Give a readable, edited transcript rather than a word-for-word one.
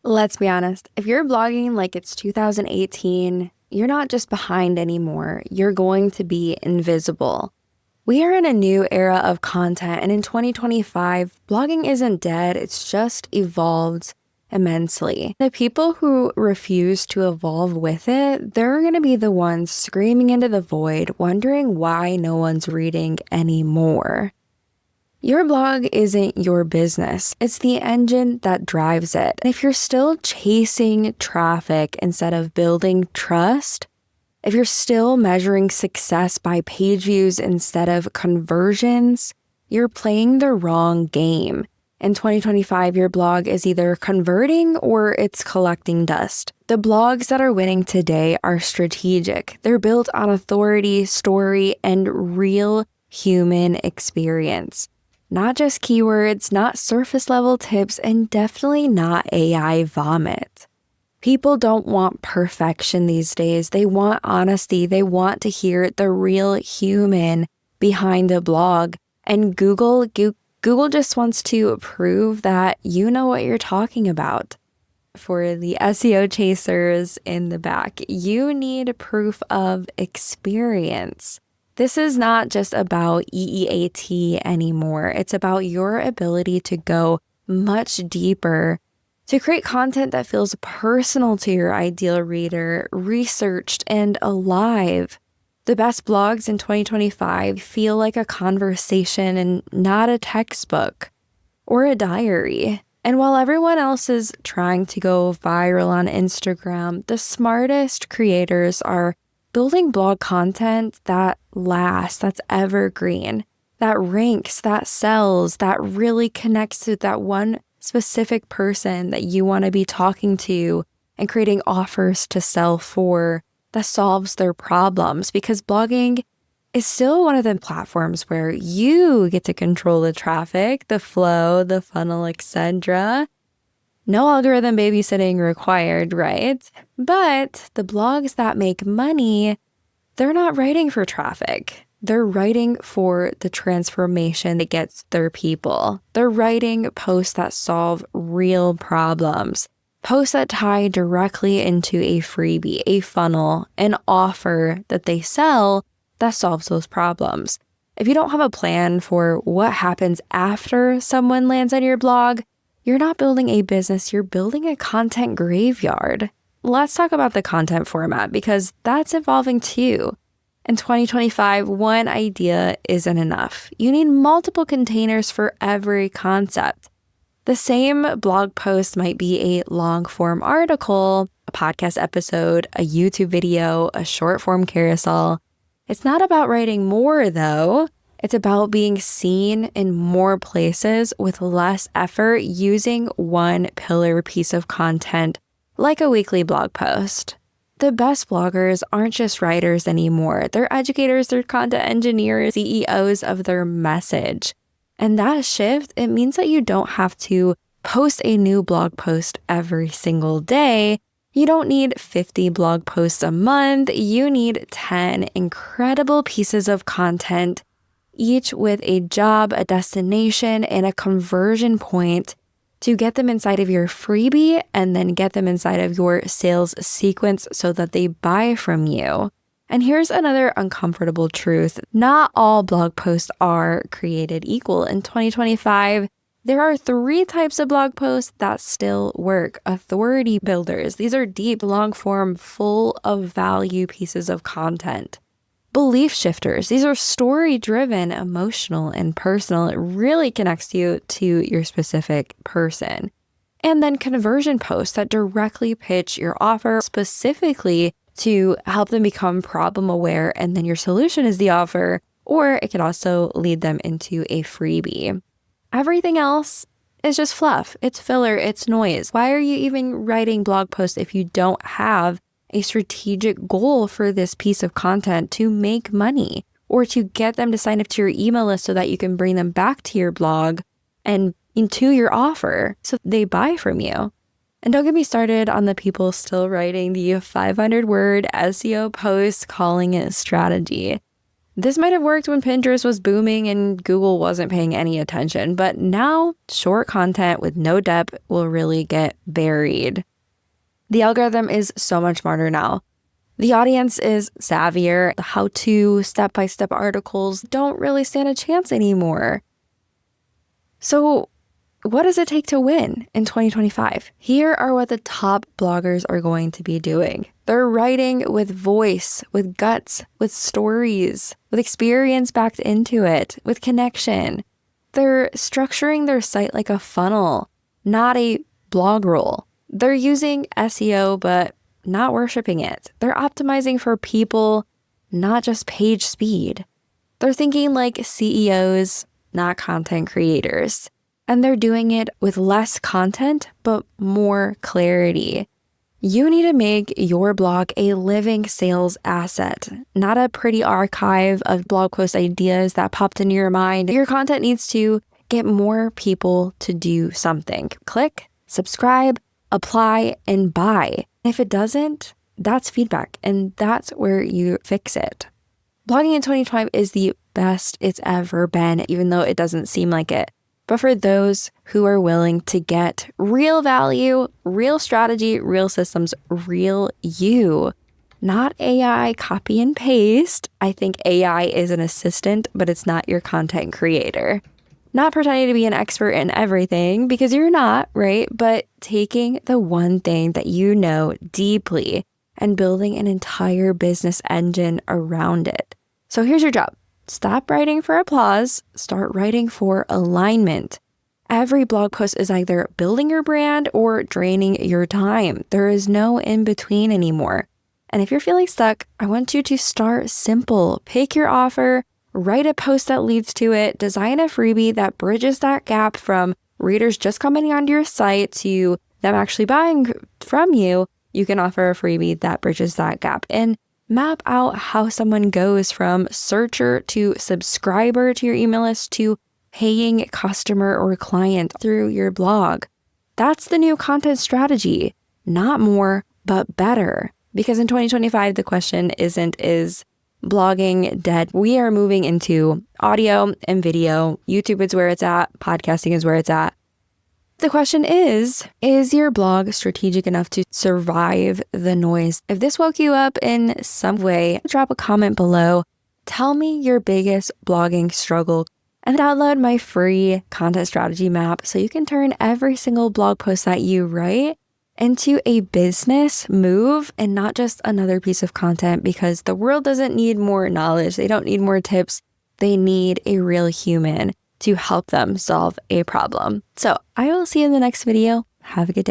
Let's be honest, if you're blogging like it's 2018, you're not just behind anymore, you're going to be invisible. We are in a new era of content, and in 2025, blogging isn't dead, it's just evolved immensely. The people who refuse to evolve with it, they're going to be the ones screaming into the void, wondering why no one's reading anymore. Your blog isn't your business. It's the engine that drives it. And if you're still chasing traffic instead of building trust, if you're still measuring success by page views instead of conversions, you're playing the wrong game. In 2025, your blog is either converting or it's collecting dust. The blogs that are winning today are strategic. They're built on authority, story, and real human experience. Not just keywords, not surface level tips, and definitely not AI vomit. People don't want perfection these days. They want honesty. They want to hear the real human behind the blog. And Google just wants to prove that you know what you're talking about. For the SEO chasers in the back, you need proof of experience. This is not just about EEAT anymore. It's about your ability to go much deeper, to create content that feels personal to your ideal reader, researched and alive. The best blogs in 2025 feel like a conversation and not a textbook or a diary. And while everyone else is trying to go viral on Instagram, the smartest creators are building blog content that lasts, that's evergreen, that ranks, that sells, that really connects to that one specific person that you want to be talking to and creating offers to sell for that solves their problems. Because blogging is still one of the platforms where you get to control the traffic, the flow, the funnel, etc. No algorithm babysitting required, right? But the blogs that make money, they're not writing for traffic. They're writing for the transformation that gets their people. They're writing posts that solve real problems, posts that tie directly into a freebie, a funnel, an offer that they sell that solves those problems. If you don't have a plan for what happens after someone lands on your blog, you're not building a business, you're building a content graveyard. Let's talk about the content format because that's evolving too. In 2025, one idea isn't enough. You need multiple containers for every concept. The same blog post might be a long-form article, a podcast episode, a YouTube video, a short-form carousel. It's not about writing more though. It's about being seen in more places with less effort using one pillar piece of content, like a weekly blog post. The best bloggers aren't just writers anymore. They're educators, they're content engineers, CEOs of their message. And that shift, it means that you don't have to post a new blog post every single day. You don't need 50 blog posts a month. You need 10 incredible pieces of content, each with a job, a destination, and a conversion point to get them inside of your freebie and then get them inside of your sales sequence so that they buy from you. And here's another uncomfortable truth. Not all blog posts are created equal. In 2025, there are 3 types of blog posts that still work. Authority builders. These are deep, long-form, full of value pieces of content. Belief shifters. These are story-driven, emotional, and personal. It really connects you to your specific person. And then conversion posts that directly pitch your offer specifically to help them become problem aware, and then your solution is the offer, or it could also lead them into a freebie. Everything else is just fluff. It's filler. It's noise. Why are you even writing blog posts if you don't have a strategic goal for this piece of content to make money or to get them to sign up to your email list so that you can bring them back to your blog and into your offer so they buy from you? And don't get me started on the people still writing the 500-word SEO posts calling it strategy. This might have worked when Pinterest was booming and Google wasn't paying any attention, but now short content with no depth will really get buried. The algorithm is so much smarter now. The audience is savvier. The how-to, step-by-step articles don't really stand a chance anymore. So what does it take to win in 2025? Here are what the top bloggers are going to be doing. They're writing with voice, with guts, with stories, with experience backed into it, with connection. They're structuring their site like a funnel, not a blog roll. They're using SEO, but not worshiping it. They're optimizing for people, not just page speed. They're thinking like CEOs, not content creators. And they're doing it with less content, but more clarity. You need to make your blog a living sales asset, not a pretty archive of blog post ideas that popped into your mind. Your content needs to get more people to do something. Click, subscribe, apply, and buy. If it doesn't, that's feedback, and that's where you fix it. Blogging in 2025 is the best it's ever been, even though it doesn't seem like it. But for those who are willing to get real value, real strategy, real systems, real you, not AI copy and paste. I think AI is an assistant, but it's not your content creator. Not pretending to be an expert in everything, because you're not, right? But taking the one thing that you know deeply and building an entire business engine around it. So here's your job. Stop writing for applause, start writing for alignment. Every blog post is either building your brand or draining your time. There is no in between anymore. And if you're feeling stuck, I want you to start simple. Pick your offer, write a post that leads to it, design a freebie that bridges that gap from readers just commenting onto your site to them actually buying from you. You can offer a freebie that bridges that gap. And map out how someone goes from searcher to subscriber to your email list to paying customer or client through your blog. That's the new content strategy. Not more, but better. Because in 2025, the question isn't, is blogging dead? We are moving into audio and video. YouTube is where it's at. Podcasting is where it's at. The question is your blog strategic enough to survive the noise? If this woke you up in some way, drop a comment below. Tell me your biggest blogging struggle and download my free content strategy map so you can turn every single blog post that you write into a business move and not just another piece of content, because the world doesn't need more knowledge. They don't need more tips. They need a real human to help them solve a problem. So I will see you in the next video. Have a good day.